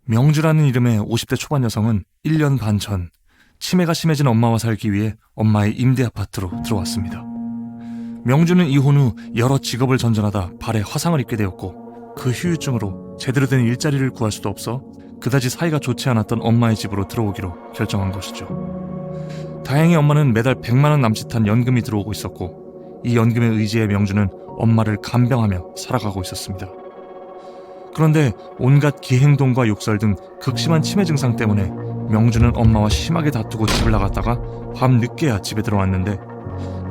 명주라는 이름의 50대 초반 여성은 1년 반 전 치매가 심해진 엄마와 살기 위해 엄마의 임대 아파트로 들어왔습니다. 명주는 이혼 후 여러 직업을 전전하다 발에 화상을 입게 되었고 그 후유증으로 제대로 된 일자리를 구할 수도 없어 그다지 사이가 좋지 않았던 엄마의 집으로 들어오기로 결정한 것이죠. 다행히 엄마는 매달 100만 원 남짓한 연금이 들어오고 있었고 이 연금에 의지해 명주는 엄마를 간병하며 살아가고 있었습니다. 그런데 온갖 기행동과 욕설 등 극심한 치매 증상 때문에 명주는 엄마와 심하게 다투고 집을 나갔다가 밤 늦게야 집에 들어왔는데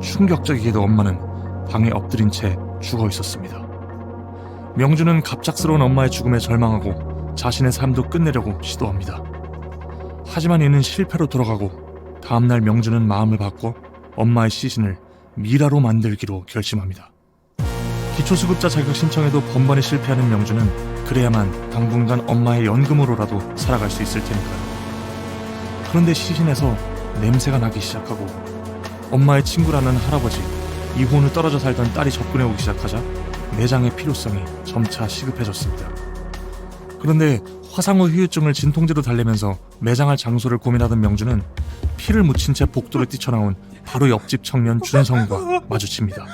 충격적이게도 엄마는 방에 엎드린 채 죽어 있었습니다. 명주는 갑작스러운 엄마의 죽음에 절망하고 자신의 삶도 끝내려고 시도합니다. 하지만 이는 실패로 돌아가고 다음날 명주는 마음을 바꿔 엄마의 시신을 미라로 만들기로 결심합니다. 기초수급자 자격 신청에도 번번이 실패하는 명주는 그래야만 당분간 엄마의 연금으로라도 살아갈 수 있을 테니까요. 그런데 시신에서 냄새가 나기 시작하고 엄마의 친구라는 할아버지, 이혼 후 떨어져 살던 딸이 접근해 오기 시작하자 내장의 필요성이 점차 시급해졌습니다. 그런데 화상 후 후유증을 진통제로 달래면서 매장할 장소를 고민하던 명주는 피를 묻힌 채 복도로 뛰쳐나온 바로 옆집 청년 준성과 마주칩니다.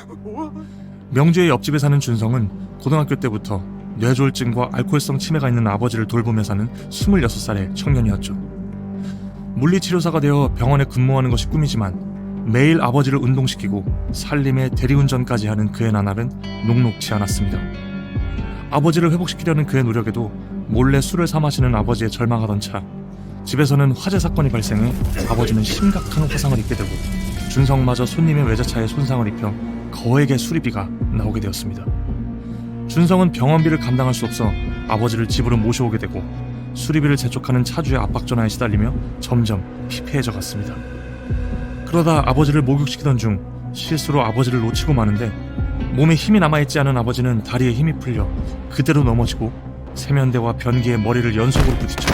명주의 옆집에 사는 준성은 고등학교 때부터 뇌졸중과 알코올성 치매가 있는 아버지를 돌보며 사는 26살의 청년이었죠. 물리치료사가 되어 병원에 근무하는 것이 꿈이지만 매일 아버지를 운동시키고 살림에 대리운전까지 하는 그의 나날은 녹록지 않았습니다. 아버지를 회복시키려는 그의 노력에도 몰래 술을 사 마시는 아버지에 절망하던 차 집에서는 화재 사건이 발생해 아버지는 심각한 화상을 입게 되고 준성마저 손님의 외제차에 손상을 입혀 거액의 수리비가 나오게 되었습니다. 준성은 병원비를 감당할 수 없어 아버지를 집으로 모셔오게 되고 수리비를 재촉하는 차주의 압박 전화에 시달리며 점점 피폐해져 갔습니다. 그러다 아버지를 목욕시키던 중 실수로 아버지를 놓치고 마는데 몸에 힘이 남아있지 않은 아버지는 다리에 힘이 풀려 그대로 넘어지고 세면대와 변기에 머리를 연속으로 부딪혀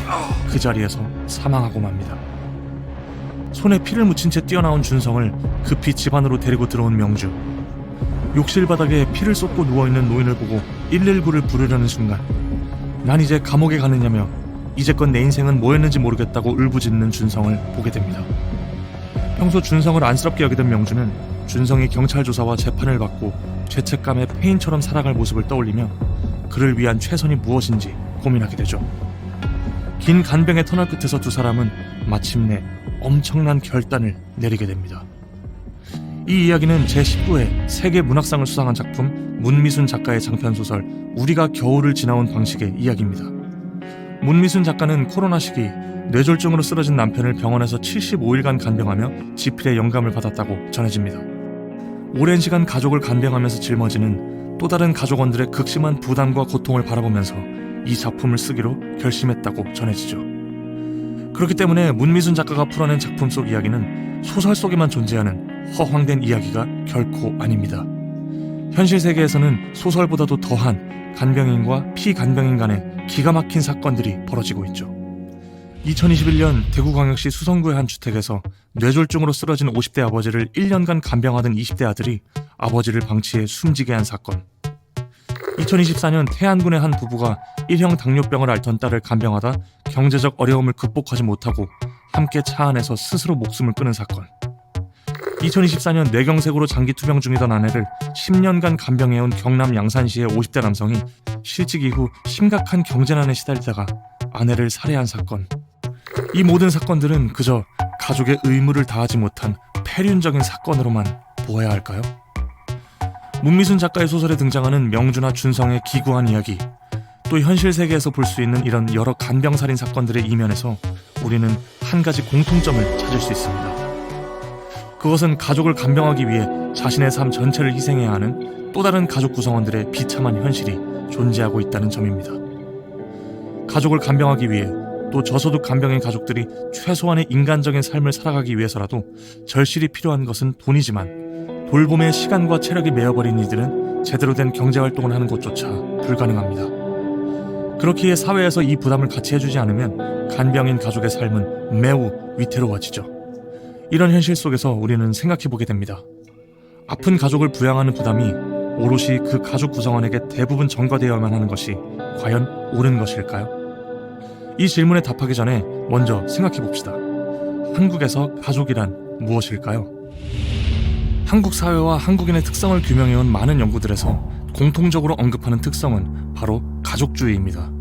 그 자리에서 사망하고 맙니다. 손에 피를 묻힌 채 뛰어나온 준성을 급히 집 안으로 데리고 들어온 명주. 욕실 바닥에 피를 쏟고 누워있는 노인을 보고 119를 부르려는 순간 난 이제 감옥에 가느냐며 이제껏 내 인생은 뭐였는지 모르겠다고 울부짖는 준성을 보게 됩니다. 평소 준성을 안쓰럽게 여기던 명주는 준성이 경찰 조사와 재판을 받고 죄책감에 폐인처럼 살아갈 모습을 떠올리며 그를 위한 최선이 무엇인지 고민하게 되죠. 긴 간병의 터널 끝에서 두 사람은 마침내 엄청난 결단을 내리게 됩니다. 이 이야기는 제19회 세계 문학상을 수상한 작품 문미순 작가의 장편소설 우리가 겨울을 지나온 방식의 이야기입니다. 문미순 작가는 코로나 시기 뇌졸중으로 쓰러진 남편을 병원에서 75일간 간병하며 지필의 영감을 받았다고 전해집니다. 오랜 시간 가족을 간병하면서 짊어지는 또 다른 가족원들의 극심한 부담과 고통을 바라보면서 이 작품을 쓰기로 결심했다고 전해지죠. 그렇기 때문에 문미순 작가가 풀어낸 작품 속 이야기는 소설 속에만 존재하는 허황된 이야기가 결코 아닙니다. 현실 세계에서는 소설보다도 더한 간병인과 피간병인 간의 기가 막힌 사건들이 벌어지고 있죠. 2021년 대구광역시 수성구의 한 주택에서 뇌졸중으로 쓰러진 50대 아버지를 1년간 간병하던 20대 아들이 아버지를 방치해 숨지게 한 사건. 2024년 태안군의 한 부부가 1형 당뇨병을 앓던 딸을 간병하다 경제적 어려움을 극복하지 못하고 함께 차 안에서 스스로 목숨을 끊은 사건. 2024년 뇌경색으로 장기 투병 중이던 아내를 10년간 간병해온 경남 양산시의 50대 남성이 실직 이후 심각한 경제난에 시달리다가 아내를 살해한 사건. 이 모든 사건들은 그저 가족의 의무를 다하지 못한 폐륜적인 사건으로만 보아야 할까요? 문미순 작가의 소설에 등장하는 명주나 준성의 기구한 이야기, 또 현실 세계에서 볼 수 있는 이런 여러 간병살인 사건들의 이면에서 우리는 한 가지 공통점을 찾을 수 있습니다. 그것은 가족을 간병하기 위해 자신의 삶 전체를 희생해야 하는 또 다른 가족 구성원들의 비참한 현실이 존재하고 있다는 점입니다. 가족을 간병하기 위해 또 저소득 간병인 가족들이 최소한의 인간적인 삶을 살아가기 위해서라도 절실히 필요한 것은 돈이지만 돌봄에 시간과 체력이 메어버린 이들은 제대로 된 경제활동을 하는 것조차 불가능합니다. 그렇기에 사회에서 이 부담을 같이 해주지 않으면 간병인 가족의 삶은 매우 위태로워지죠. 이런 현실 속에서 우리는 생각해보게 됩니다. 아픈 가족을 부양하는 부담이 오롯이 그 가족 구성원에게 대부분 전가되어야만 하는 것이 과연 옳은 것일까요? 이 질문에 답하기 전에 먼저 생각해 봅시다. 한국에서 가족이란 무엇일까요? 한국 사회와 한국인의 특성을 규명해온 많은 연구들에서 공통적으로 언급하는 특성은 바로 가족주의입니다.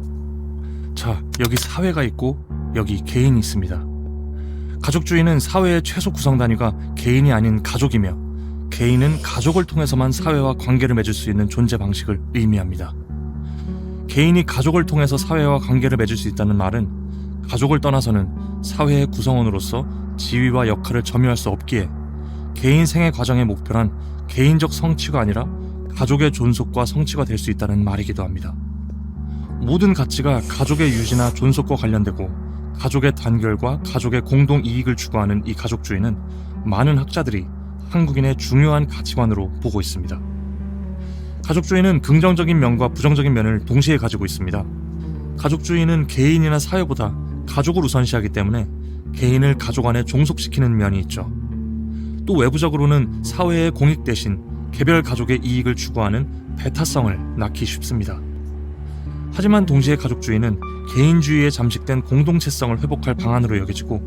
자, 여기 사회가 있고 여기 개인이 있습니다. 가족주의는 사회의 최소 구성 단위가 개인이 아닌 가족이며 개인은 가족을 통해서만 사회와 관계를 맺을 수 있는 존재 방식을 의미합니다. 개인이 가족을 통해서 사회와 관계를 맺을 수 있다는 말은 가족을 떠나서는 사회의 구성원으로서 지위와 역할을 점유할 수 없기에 개인 생애 과정의 목표란 개인적 성취가 아니라 가족의 존속과 성취가 될 수 있다는 말이기도 합니다. 모든 가치가 가족의 유지나 존속과 관련되고 가족의 단결과 가족의 공동 이익을 추구하는 이 가족주의는 많은 학자들이 한국인의 중요한 가치관으로 보고 있습니다. 가족주의는 긍정적인 면과 부정적인 면을 동시에 가지고 있습니다. 가족주의는 개인이나 사회보다 가족을 우선시하기 때문에 개인을 가족 안에 종속시키는 면이 있죠. 또 외부적으로는 사회의 공익 대신 개별 가족의 이익을 추구하는 배타성을 낳기 쉽습니다. 하지만 동시에 가족주의는 개인주의에 잠식된 공동체성을 회복할 방안으로 여겨지고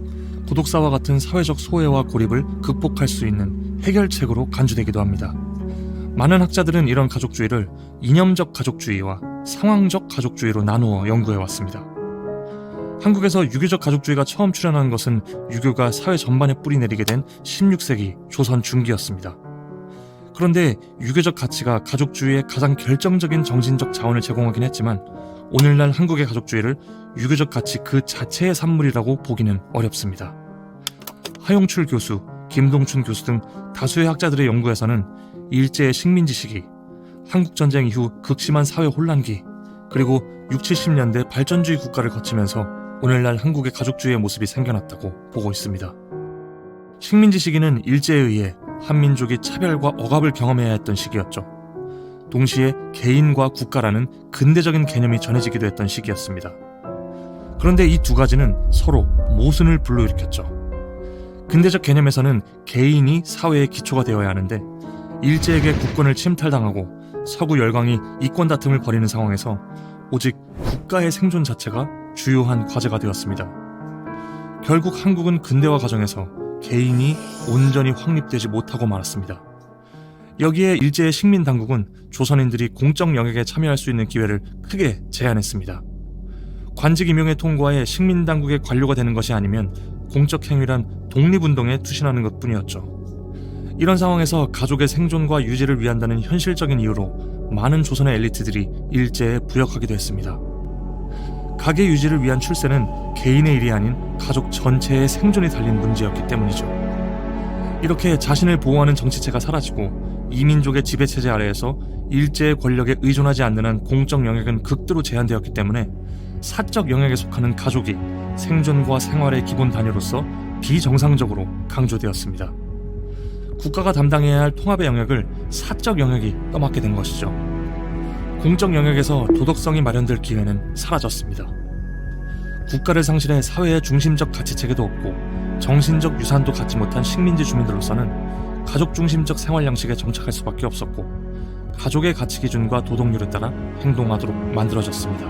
고독사와 같은 사회적 소외와 고립을 극복할 수 있는 해결책으로 간주되기도 합니다. 많은 학자들은 이런 가족주의를 이념적 가족주의와 상황적 가족주의로 나누어 연구해왔습니다. 한국에서 유교적 가족주의가 처음 출현한 것은 유교가 사회 전반에 뿌리내리게 된 16세기 조선 중기였습니다. 그런데 유교적 가치가 가족주의의 가장 결정적인 정신적 자원을 제공하긴 했지만 오늘날 한국의 가족주의를 유교적 가치 그 자체의 산물이라고 보기는 어렵습니다. 하용출 교수, 김동춘 교수 등 다수의 학자들의 연구에서는 일제의 식민지 시기, 한국전쟁 이후 극심한 사회 혼란기, 그리고 60, 70년대 발전주의 국가를 거치면서 오늘날 한국의 가족주의의 모습이 생겨났다고 보고 있습니다. 식민지 시기는 일제에 의해 한민족이 차별과 억압을 경험해야 했던 시기였죠. 동시에 개인과 국가라는 근대적인 개념이 전해지기도 했던 시기였습니다. 그런데 이 두 가지는 서로 모순을 불러일으켰죠. 근대적 개념에서는 개인이 사회의 기초가 되어야 하는데 일제에게 국권을 침탈당하고 서구 열강이 이권 다툼을 벌이는 상황에서 오직 국가의 생존 자체가 주요한 과제가 되었습니다. 결국 한국은 근대화 과정에서 개인이 온전히 확립되지 못하고 말았습니다. 여기에 일제의 식민 당국은 조선인들이 공적 영역에 참여할 수 있는 기회를 크게 제한했습니다. 관직 임용에 통과해 식민 당국의 관료가 되는 것이 아니면 공적 행위란 독립운동에 투신하는 것뿐이었죠. 이런 상황에서 가족의 생존과 유지를 위한다는 현실적인 이유로 많은 조선의 엘리트들이 일제에 부역하기도 했습니다. 가계 유지를 위한 출세는 개인의 일이 아닌 가족 전체의 생존이 달린 문제였기 때문이죠. 이렇게 자신을 보호하는 정치체가 사라지고 이민족의 지배체제 아래에서 일제의 권력에 의존하지 않는 한 공적 영역은 극도로 제한되었기 때문에 사적 영역에 속하는 가족이 생존과 생활의 기본 단위로서 비정상적으로 강조되었습니다. 국가가 담당해야 할 통합의 영역을 사적 영역이 떠맡게 된 것이죠. 공적 영역에서 도덕성이 마련될 기회는 사라졌습니다. 국가를 상실해 사회의 중심적 가치체계도 없고 정신적 유산도 갖지 못한 식민지 주민들로서는 가족 중심적 생활 양식에 정착할 수밖에 없었고 가족의 가치 기준과 도덕률에 따라 행동하도록 만들어졌습니다.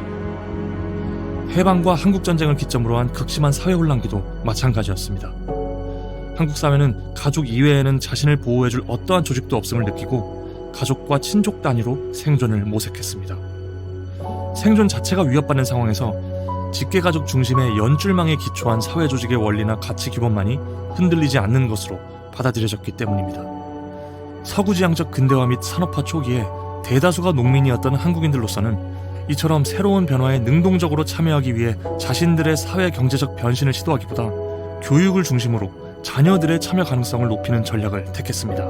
해방과 한국전쟁을 기점으로 한 극심한 사회 혼란기도 마찬가지였습니다. 한국 사회는 가족 이외에는 자신을 보호해줄 어떠한 조직도 없음을 느끼고 가족과 친족 단위로 생존을 모색했습니다. 생존 자체가 위협받는 상황에서 직계가족 중심의 연줄망에 기초한 사회조직의 원리나 가치 기본만이 흔들리지 않는 것으로 받아들여졌기 때문입니다. 서구지향적 근대화 및 산업화 초기에 대다수가 농민이었던 한국인들로서는 이처럼 새로운 변화에 능동적으로 참여하기 위해 자신들의 사회 경제적 변신을 시도하기보다 교육을 중심으로 자녀들의 참여 가능성을 높이는 전략을 택했습니다.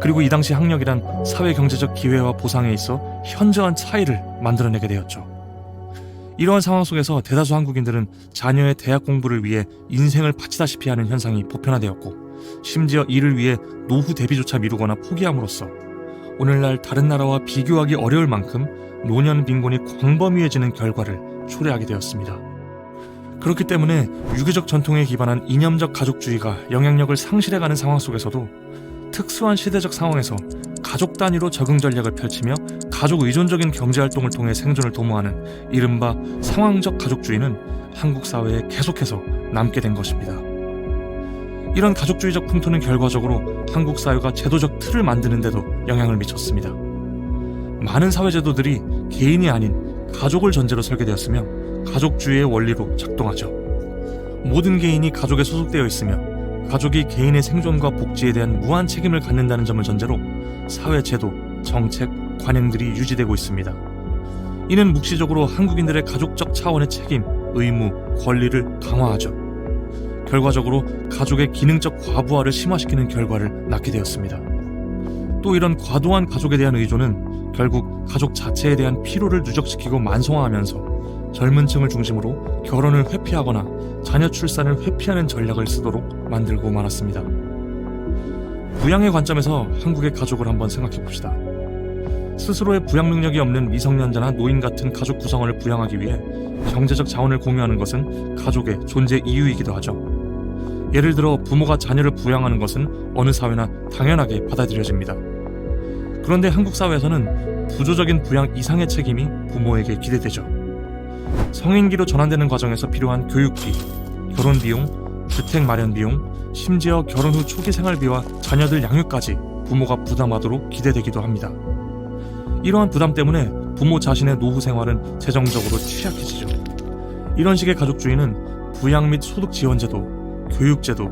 그리고 이 당시 학력이란 사회 경제적 기회와 보상에 있어 현저한 차이를 만들어내게 되었죠. 이러한 상황 속에서 대다수 한국인들은 자녀의 대학 공부를 위해 인생을 바치다시피 하는 현상이 보편화되었고 심지어 이를 위해 노후 대비조차 미루거나 포기함으로써 오늘날 다른 나라와 비교하기 어려울 만큼 노년 빈곤이 광범위해지는 결과를 초래하게 되었습니다. 그렇기 때문에 유교적 전통에 기반한 이념적 가족주의가 영향력을 상실해가는 상황 속에서도 특수한 시대적 상황에서 가족 단위로 적응 전략을 펼치며 가족 의존적인 경제활동을 통해 생존을 도모하는 이른바 상황적 가족주의는 한국 사회에 계속해서 남게 된 것입니다. 이런 가족주의적 풍토는 결과적으로 한국 사회가 제도적 틀을 만드는 데도 영향을 미쳤습니다. 많은 사회제도들이 개인이 아닌 가족을 전제로 설계되었으며 가족주의의 원리로 작동하죠. 모든 개인이 가족에 소속되어 있으며 가족이 개인의 생존과 복지에 대한 무한 책임을 갖는다는 점을 전제로 사회 제도, 정책, 관행들이 유지되고 있습니다. 이는 묵시적으로 한국인들의 가족적 차원의 책임, 의무, 권리를 강화하죠. 결과적으로 가족의 기능적 과부하를 심화시키는 결과를 낳게 되었습니다. 또 이런 과도한 가족에 대한 의존은 결국 가족 자체에 대한 피로를 누적시키고 만성화하면서 젊은 층을 중심으로 결혼을 회피하거나 자녀 출산을 회피하는 전략을 쓰도록 만들고 말았습니다. 부양의 관점에서 한국의 가족을 한번 생각해 봅시다. 스스로의 부양 능력이 없는 미성년자나 노인 같은 가족 구성원을 부양하기 위해 경제적 자원을 공유하는 것은 가족의 존재 이유이기도 하죠. 예를 들어 부모가 자녀를 부양하는 것은 어느 사회나 당연하게 받아들여집니다. 그런데 한국 사회에서는 부조적인 부양 이상의 책임이 부모에게 기대되죠. 성인기로 전환되는 과정에서 필요한 교육비, 결혼 비용, 주택 마련 비용, 심지어 결혼 후 초기 생활비와 자녀들 양육까지 부모가 부담하도록 기대되기도 합니다. 이러한 부담 때문에 부모 자신의 노후 생활은 재정적으로 취약해지죠. 이런 식의 가족주의는 부양 및 소득 지원제도, 교육제도,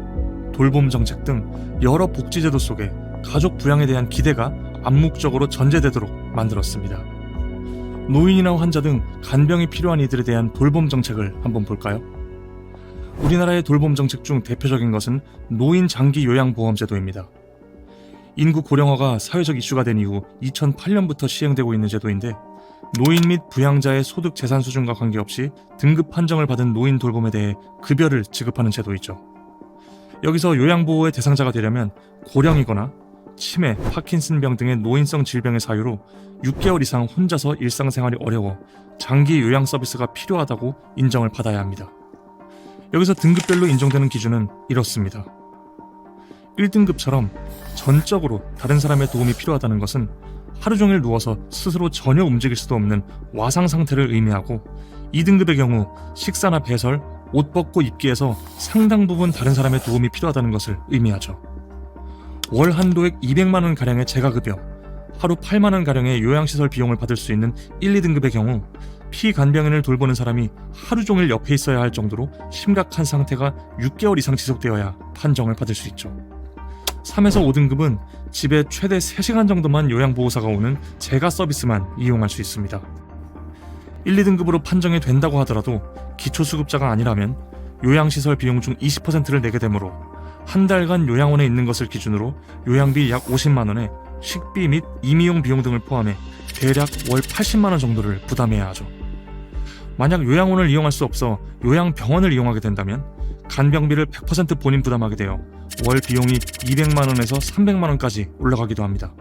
돌봄 정책 등 여러 복지제도 속에 가족 부양에 대한 기대가 암묵적으로 전제되도록 만들었습니다. 노인이나 환자 등 간병이 필요한 이들에 대한 돌봄 정책을 한번 볼까요? 우리나라의 돌봄 정책 중 대표적인 것은 노인 장기 요양보험제도입니다. 인구 고령화가 사회적 이슈가 된 이후 2008년부터 시행되고 있는 제도인데 노인 및 부양자의 소득 재산 수준과 관계없이 등급 판정을 받은 노인 돌봄에 대해 급여를 지급하는 제도이죠. 여기서 요양보호의 대상자가 되려면 고령이거나 치매, 파킨슨병 등의 노인성 질병의 사유로 6개월 이상 혼자서 일상생활이 어려워 장기 요양 서비스가 필요하다고 인정을 받아야 합니다. 여기서 등급별로 인정되는 기준은 이렇습니다. 1등급처럼 전적으로 다른 사람의 도움이 필요하다는 것은 하루 종일 누워서 스스로 전혀 움직일 수도 없는 와상 상태를 의미하고 2등급의 경우 식사나 배설, 옷 벗고 입기에서 상당 부분 다른 사람의 도움이 필요하다는 것을 의미하죠. 월 한도액 200만원 가량의 재가급여, 하루 8만원 가량의 요양시설 비용을 받을 수 있는 1, 2등급의 경우 피간병인을 돌보는 사람이 하루 종일 옆에 있어야 할 정도로 심각한 상태가 6개월 이상 지속되어야 판정을 받을 수 있죠. 3에서 5등급은 집에 최대 3시간 정도만 요양보호사가 오는 재가 서비스만 이용할 수 있습니다. 1, 2등급으로 판정이 된다고 하더라도 기초수급자가 아니라면 요양시설 비용 중 20%를 내게 되므로 한 달간 요양원에 있는 것을 기준으로 요양비 약 50만원에 식비 및 임의용 비용 등을 포함해 대략 월 80만원 정도를 부담해야 하죠. 만약 요양원을 이용할 수 없어 요양병원을 이용하게 된다면 간병비를 100% 본인 부담하게 되어 월 비용이 200만원에서 300만원까지 올라가기도 합니다.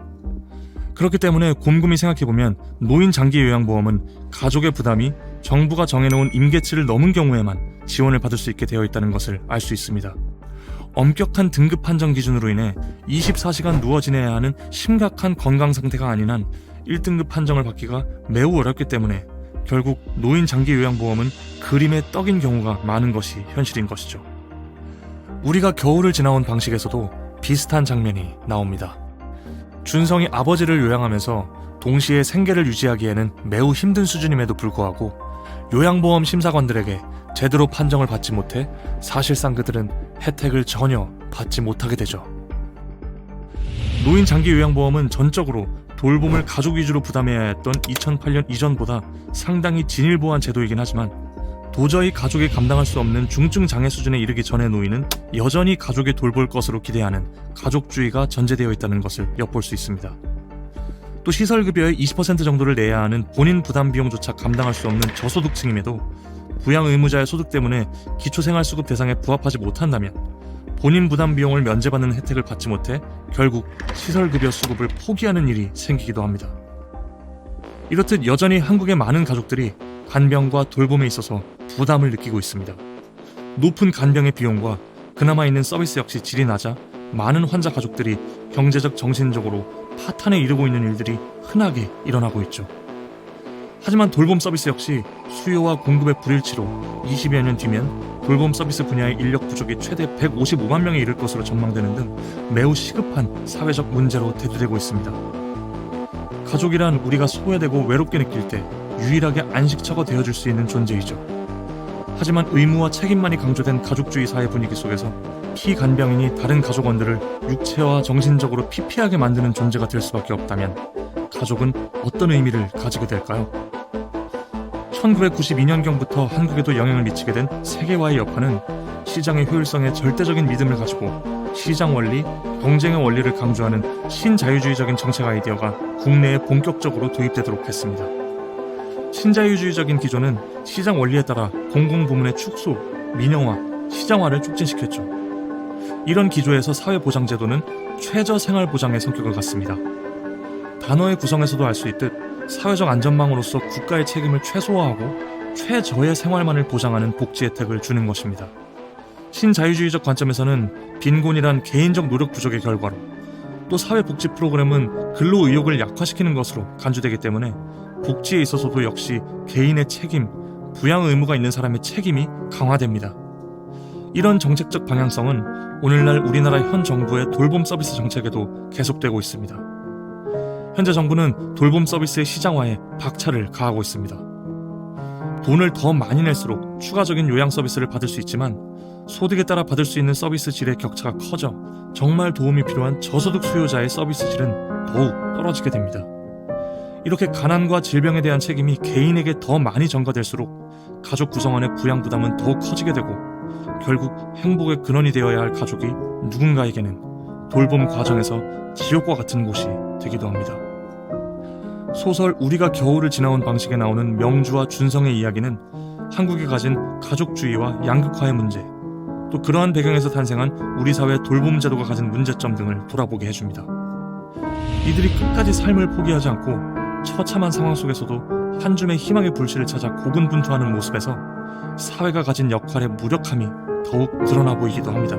그렇기 때문에 곰곰이 생각해보면 노인 장기 요양보험은 가족의 부담이 정부가 정해놓은 임계치를 넘은 경우에만 지원을 받을 수 있게 되어 있다는 것을 알 수 있습니다. 엄격한 등급 판정 기준으로 인해 24시간 누워 지내야 하는 심각한 건강 상태가 아닌 한 1등급 판정을 받기가 매우 어렵기 때문에 결국 노인 장기 요양보험은 그림의 떡인 경우가 많은 것이 현실인 것이죠. 우리가 겨울을 지나온 방식에서도 비슷한 장면이 나옵니다. 준성이 아버지를 요양하면서 동시에 생계를 유지하기에는 매우 힘든 수준임에도 불구하고 요양보험 심사관들에게 제대로 판정을 받지 못해 사실상 그들은 혜택을 전혀 받지 못하게 되죠. 노인 장기 요양보험은 전적으로 돌봄을 가족 위주로 부담해야 했던 2008년 이전보다 상당히 진일보한 제도이긴 하지만 도저히 가족이 감당할 수 없는 중증 장애 수준에 이르기 전의 노인은 여전히 가족이 돌볼 것으로 기대하는 가족주의가 전제되어 있다는 것을 엿볼 수 있습니다. 또 시설급여의 20% 정도를 내야 하는 본인 부담 비용조차 감당할 수 없는 저소득층임에도 부양 의무자의 소득 때문에 기초생활수급 대상에 부합하지 못한다면 본인 부담 비용을 면제받는 혜택을 받지 못해 결국 시설급여 수급을 포기하는 일이 생기기도 합니다. 이렇듯 여전히 한국의 많은 가족들이 간병과 돌봄에 있어서 부담을 느끼고 있습니다. 높은 간병의 비용과 그나마 있는 서비스 역시 질이 낮아 많은 환자 가족들이 경제적 정신적으로 파탄에 이르고 있는 일들이 흔하게 일어나고 있죠. 하지만 돌봄 서비스 역시 수요와 공급의 불일치로 20여 년 뒤면 돌봄 서비스 분야의 인력 부족이 최대 155만 명에 이를 것으로 전망되는 등 매우 시급한 사회적 문제로 대두되고 있습니다. 가족이란 우리가 소외되고 외롭게 느낄 때 유일하게 안식처가 되어줄 수 있는 존재이죠. 하지만 의무와 책임만이 강조된 가족주의 사회 분위기 속에서 피간병인이 다른 가족원들을 육체와 정신적으로 피폐하게 만드는 존재가 될 수밖에 없다면 가족은 어떤 의미를 가지게 될까요? 1992년경부터 한국에도 영향을 미치게 된 세계화의 여파는 시장의 효율성에 절대적인 믿음을 가지고 시장 원리, 경쟁의 원리를 강조하는 신자유주의적인 정책 아이디어가 국내에 본격적으로 도입되도록 했습니다. 신자유주의적인 기조는 시장 원리에 따라 공공부문의 축소, 민영화, 시장화를 촉진시켰죠. 이런 기조에서 사회보장제도는 최저생활보장의 성격을 갖습니다. 단어의 구성에서도 알 수 있듯 사회적 안전망으로서 국가의 책임을 최소화하고 최저의 생활만을 보장하는 복지 혜택을 주는 것입니다. 신자유주의적 관점에서는 빈곤이란 개인적 노력 부족의 결과로, 또 사회복지 프로그램은 근로의욕을 약화시키는 것으로 간주되기 때문에 복지에 있어서도 역시 개인의 책임, 부양 의무가 있는 사람의 책임이 강화됩니다. 이런 정책적 방향성은 오늘날 우리나라 현 정부의 돌봄 서비스 정책에도 계속되고 있습니다. 현재 정부는 돌봄 서비스의 시장화에 박차를 가하고 있습니다. 돈을 더 많이 낼수록 추가적인 요양 서비스를 받을 수 있지만 소득에 따라 받을 수 있는 서비스 질의 격차가 커져 정말 도움이 필요한 저소득 수요자의 서비스 질은 더욱 떨어지게 됩니다. 이렇게 가난과 질병에 대한 책임이 개인에게 더 많이 전가될수록 가족 구성원의 부양 부담은 더욱 커지게 되고 결국 행복의 근원이 되어야 할 가족이 누군가에게는 돌봄 과정에서 지옥과 같은 곳이 되기도 합니다. 소설 우리가 겨울을 지나온 방식에 나오는 명주와 준성의 이야기는 한국이 가진 가족주의와 양극화의 문제, 또 그러한 배경에서 탄생한 우리 사회 돌봄 제도가 가진 문제점 등을 돌아보게 해줍니다. 이들이 끝까지 삶을 포기하지 않고 처참한 상황 속에서도 한 줌의 희망의 불씨를 찾아 고군분투하는 모습에서 사회가 가진 역할의 무력함이 더욱 드러나 보이기도 합니다.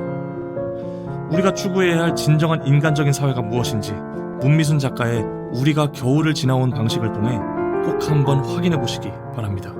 우리가 추구해야 할 진정한 인간적인 사회가 무엇인지 문미순 작가의 우리가 겨울을 지나온 방식을 통해 꼭 한번 확인해 보시기 바랍니다.